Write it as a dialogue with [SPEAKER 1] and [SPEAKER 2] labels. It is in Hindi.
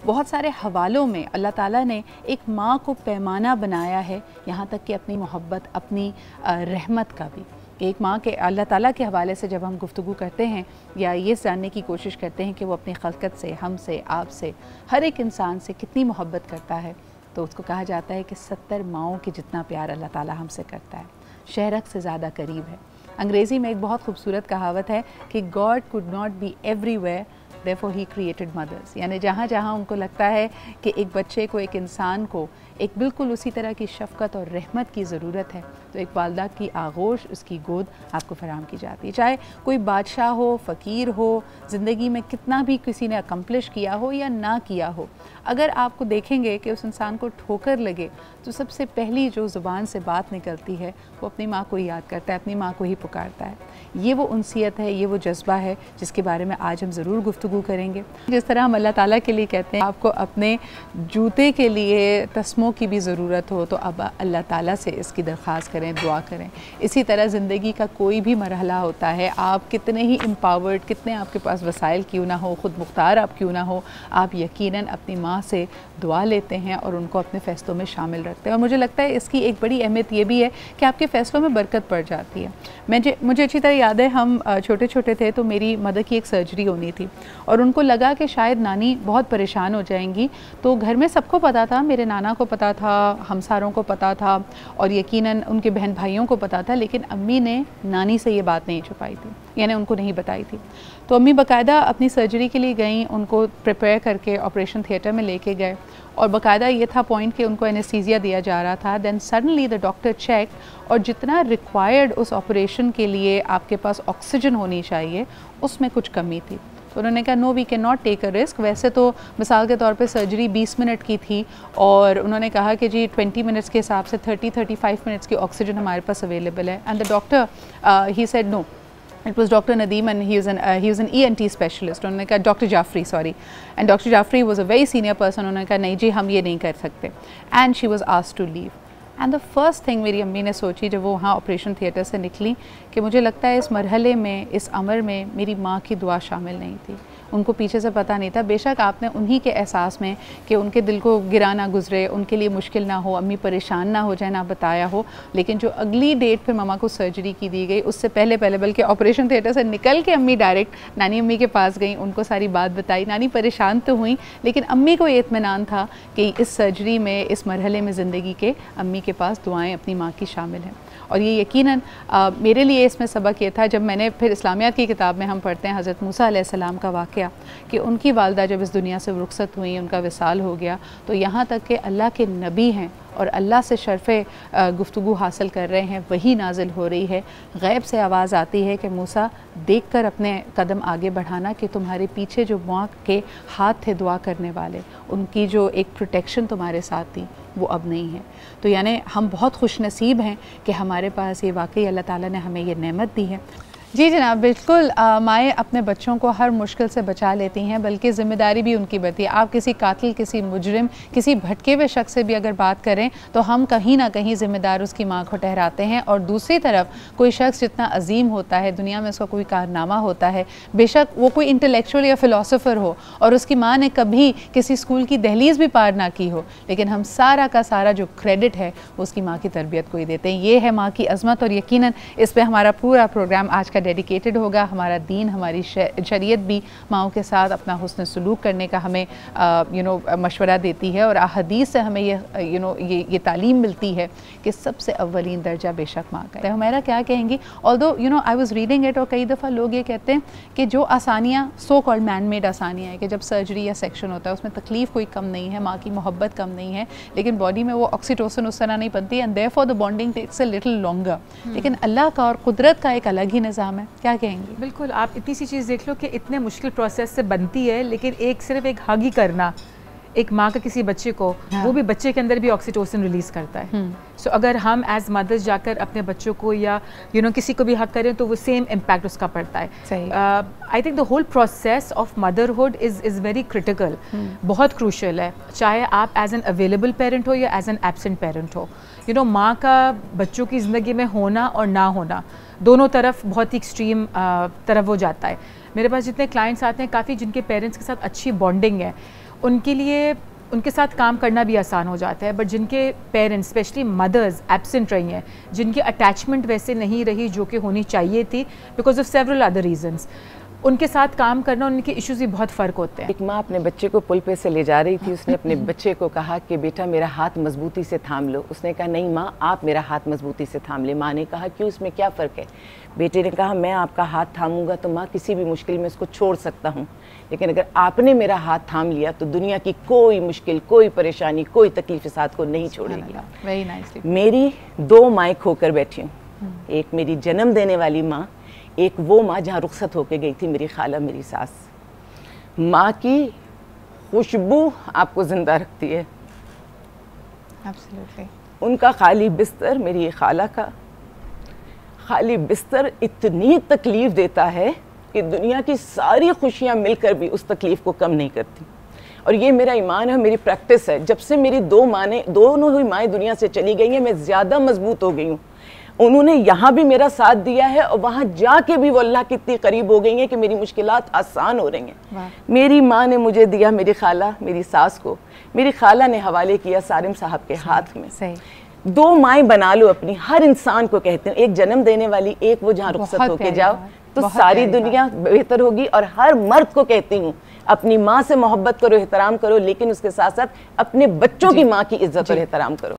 [SPEAKER 1] बहुत सारे हवालों में अल्लाह ताला ने एक माँ को पैमाना बनाया है, यहाँ तक कि अपनी मोहब्बत, अपनी रहमत का भी। एक माँ के अल्लाह ताला के हवाले से जब हम गुफ्तगू करते हैं या ये जानने की कोशिश करते हैं कि वो अपनी खल्क़त से, हमसे, आपसे, हर एक इंसान से कितनी मोहब्बत करता है, तो उसको कहा जाता है कि 70 माँओं के जितना प्यार अल्लाह ताला हमसे करता है, शहरक से ज़्यादा करीब है। अंग्रेज़ी में एक बहुत खूबसूरत कहावत है कि God could not be everywhere, therefore he created mothers. यानी जहाँ जहाँ उनको लगता है कि एक बच्चे को, एक इंसान को एक बिल्कुल उसी तरह की शफ़क़त और रहमत की ज़रूरत है, तो एक वालदा की आगोश, उसकी गोद आपको फराहम की जाती है। चाहे कोई बादशाह हो, फ़कीर हो, ज़िंदगी में कितना भी किसी ने अकम्प्लिश किया हो या ना किया हो, अगर आपको देखेंगे कि उस इंसान को ठोकर लगे तो सबसे पहली जो ज़ुबान से बात निकलती है वो अपनी माँ को ही याद करता है, अपनी माँ को ही पुकारता है। ये वो उनसियत है, ये वो जज्बा है जिसके बारे में आज हम ज़रूर गुफ्तगू करेंगे। जिस तरह हम अल्लाह ताला के लिए कहते हैं आपको अपने जूते के लिए तस्मों की भी ज़रूरत हो तो अब अल्लाह ताला से इसकी दरख्वास्त करें, दुआ करें। इसी तरह ज़िंदगी का कोई भी मरहला होता है, आप कितने ही एम्पावर्ड, कितने आपके पास वसाइल क्यों ना हो, ख़ुद मुख्तार आप क्यों ना हो, आप यकीनन अपनी माँ से दुआ लेते हैं और उनको अपने फ़ैसलों में शामिल रखते हैं। और मुझे लगता है इसकी एक बड़ी अहमियत ये भी है कि आपके फ़ैसलों में बरकत पड़ जाती है। मुझे अच्छी तरह याद है, हम छोटे छोटे थे तो मेरी मदर की एक सर्जरी होनी थी और उनको लगा कि शायद नानी बहुत परेशान हो जाएंगी, तो घर में सबको पता था, मेरे नाना को पता था, हमसारों को पता था और यकीनन उनके बहन भाइयों को पता था, लेकिन अम्मी ने नानी से ये बात नहीं छुपाई थी, यानी उनको नहीं बताई थी। तो अम्मी बाकायदा अपनी सर्जरी के लिए गई, उनको प्रिपेयर करके ऑपरेशन थिएटर में लेके गए और बाकायदा ये था पॉइंट कि उनको एनेस्थीसिया दिया जा रहा था। Then suddenly the doctor check, और जितना रिक्वायर्ड उस ऑपरेशन के लिए आपके पास ऑक्सीजन होनी चाहिए उसमें कुछ कमी थी। तो उन्होंने कहा no we can not take a risk. वैसे तो मिसाल के तौर पे सर्जरी 20 मिनट की थी और उन्होंने कहा कि जी 20 मिनट्स के हिसाब से 30-35 मिनट्स की ऑक्सीजन हमारे पास अवेलेबल है। And the doctor he said no, it was doctor Nadeem and he was an ENT specialist. उन्होंने कहा doctor Jafri, sorry, and doctor Jafri was a very senior person. उन्होंने कहा नहीं जी हम ये नहीं कर सकते, and she was asked to leave. And the first thing मेरी अम्मी ने सोची जब वो वहाँ ऑपरेशन थिएटर से निकली कि मुझे लगता है इस मरहले में, इस अमर में मेरी माँ की दुआ शामिल नहीं थी, उनको पीछे से पता नहीं था। बेशक आपने उन्हीं के एहसास में कि उनके दिल को गिरा ना गुजरे, उनके लिए मुश्किल ना हो, अम्मी परेशान ना हो जाए, ना बताया हो, लेकिन जो अगली डेट पे मामा को सर्जरी की दी गई उससे पहले बल्कि ऑपरेशन थिएटर से निकल के अम्मी डायरेक्ट नानी अम्मी के पास गई, उनको सारी बात बताई। नानी परेशान तो हुई लेकिन अम्मी को ये इत्मीनान था कि इस सर्जरी में, इस मरहले में ज़िंदगी के अम्मी के पास दुआएँ अपनी माँ की शामिल हैं। और ये यकीनन मेरे लिए इसमें सबक ये था, जब मैंने फिर इस्लामियात की किताब में हम पढ़ते हैं हज़रत मूसा अलैहिस्सलाम का वाक़या कि उनकी वालदा जब इस दुनिया से रुखसत हुई, उनका विसाल हो गया, तो यहाँ तक कि अल्लाह के नबी हैं और अल्लाह से शर्फ़े गुफ्तगू हासिल कर रहे हैं, वही नाजिल हो रही है। गैब से आवाज़ आती है कि मूसा देख कर अपने कदम आगे बढ़ाना कि तुम्हारे पीछे जो माँ के हाथ थे दुआ करने वाले, उनकी जो एक प्रोटेक्शन तुम्हारे साथ थी वो अब नहीं है। तो यानी हम बहुत खुश नसीब हैं कि हमारे पास ये वाकई अल्लाह ताला ने हमें ये नेमत दी है। जी जनाब, बिल्कुल माएँ अपने बच्चों को हर मुश्किल से बचा लेती हैं, बल्कि ज़िम्मेदारी भी उनकी बनती है। आप किसी कातिल, किसी मुजरिम, किसी भटके हुए शख्स से भी अगर बात करें तो हम कहीं ना कहीं ज़िम्मेदार उसकी माँ को ठहराते हैं। और दूसरी तरफ कोई शख्स जितना अजीम होता है, दुनिया में उसका कोई कारनामा होता है, बेशक वो कोई इंटेलेक्चुअल या फ़िलासफ़र हो और उसकी माँ ने कभी किसी स्कूल की दहलीज़ भी पार ना की हो, लेकिन हम सारा का सारा जो क्रेडिट है वो उसकी माँ की तरबियत को ही देते हैं। ये है माँ की अज़मत और यकीनन इस पर हमारा पूरा प्रोग्राम आज का डेडिकेटेड होगा। हमारा दीन, हमारी शरीयत भी माओं के साथ अपना हुस्न सलूक करने का हमें मशवरा देती है और हदीस से हमें ये तालीम मिलती है कि सबसे अव्वलीन दर्जा बेशक माँ का है। हमारा क्या कहेंगी, although I was reading it, और कई दफ़ा लोग ये कहते हैं कि जो आसानियाँ, सो कॉल्ड मैन मेड आसानियाँ है कि जब सर्जरी या सेक्शन होता है उसमें तकलीफ़ कोई कम नहीं है, माँ की मोहब्बत कम नहीं है, लेकिन बॉडी में वो ऑक्सीटोसिन उस तरह नहीं बनती and therefore the bonding takes a little longer. लेकिन अल्लाह का और कुदरत का एक अलग ही निज़ाम है। क्या कहेंगी?
[SPEAKER 2] बिल्कुल, आप इतनी सी चीज़ देख लो कि इतने मुश्किल प्रोसेस से बनती है, लेकिन सिर्फ एक हग ही करना एक माँ का किसी बच्चे को, वो भी बच्चे के अंदर भी ऑक्सीटोसिन रिलीज़ करता है। सो अगर हम एज मदर्स जाकर अपने बच्चों को या किसी को भी हक करें तो वो सेम इम्पैक्ट उसका पड़ता है। I think the whole process of motherhood is very critical, बहुत क्रूशल है, चाहे आप एज एन अवेलेबल पेरेंट हो या एज एन एब्सेंट पेरेंट हो। माँ का बच्चों की ज़िंदगी में होना और ना होना दोनों तरफ बहुत ही एक्सट्रीम तरफ हो जाता है। मेरे पास जितने क्लाइंट्स आते हैं, काफ़ी जिनके पेरेंट्स के साथ अच्छी बॉन्डिंग है, उनके लिए उनके साथ काम करना भी आसान हो जाता है। बट जिनके पेरेंट्स स्पेशली मदर्स एब्सेंट रही हैं, जिनकी अटैचमेंट वैसे नहीं रही जो कि होनी चाहिए थी because of several other reasons, उनके साथ काम करना, उनके इश्यूज भी बहुत फ़र्क होते हैं।
[SPEAKER 3] एक माँ अपने बच्चे को पुल पे से ले जा रही थी, उसने अपने बच्चे को कहा कि बेटा मेरा हाथ मजबूती से थाम लो। उसने कहा नहीं माँ, आप मेरा हाथ मजबूती से थाम ले। माँ ने कहा क्यों, इसमें क्या फ़र्क है? बेटे ने कहा मैं आपका हाथ थामूंगा तो माँ किसी भी मुश्किल में उसको छोड़ सकता हूँ, लेकिन अगर आपने मेरा हाथ थाम लिया तो दुनिया की कोई मुश्किल, कोई परेशानी, कोई तकलीफ इस हाथ को नहीं छोड़ेगी।
[SPEAKER 2] Very nicely.
[SPEAKER 3] मेरी दो माएँ खोकर बैठी हूँ, एक मेरी जन्म देने वाली माँ, एक वो माँ जहाँ रुखसत होके गई थी मेरी खाला, मेरी सास। माँ की खुशबू आपको जिंदा रखती है।
[SPEAKER 2] एब्सोल्युटली।
[SPEAKER 3] उनका खाली बिस्तर, मेरी खाला का खाली बिस्तर इतनी तकलीफ देता है कि दुनिया की सारी खुशियाँ मिलकर भी उस तकलीफ को कम नहीं करती। और ये मेरा ईमान है, मेरी प्रैक्टिस है। जब से मेरी दोनों ही माएँ दुनिया से चली गई हैं, मैं ज़्यादा मजबूत हो गई हूँ। उन्होंने यहाँ भी मेरा साथ दिया है और वहाँ जाके भी वो अल्लाह की इतनी करीब हो गई हैं कि मेरी मुश्किलात आसान हो रही हैं। मेरी माँ ने मुझे दिया, मेरी खाला, मेरी सास को मेरी खाला ने हवाले किया सारिम साहब के हाथ में।
[SPEAKER 2] सही।
[SPEAKER 3] दो माएँ बना लो अपनी, हर इंसान को कहते हैं, एक जन्म देने वाली, एक वो जहाँ रुखसत होके जाओ तो सारी दुनिया बेहतर होगी। और हर मर्द को कहती हूँ अपनी माँ से मोहब्बत करो, एहतराम करो, लेकिन उसके साथ साथ अपने बच्चों की माँ की इज्जत और एहतराम करो।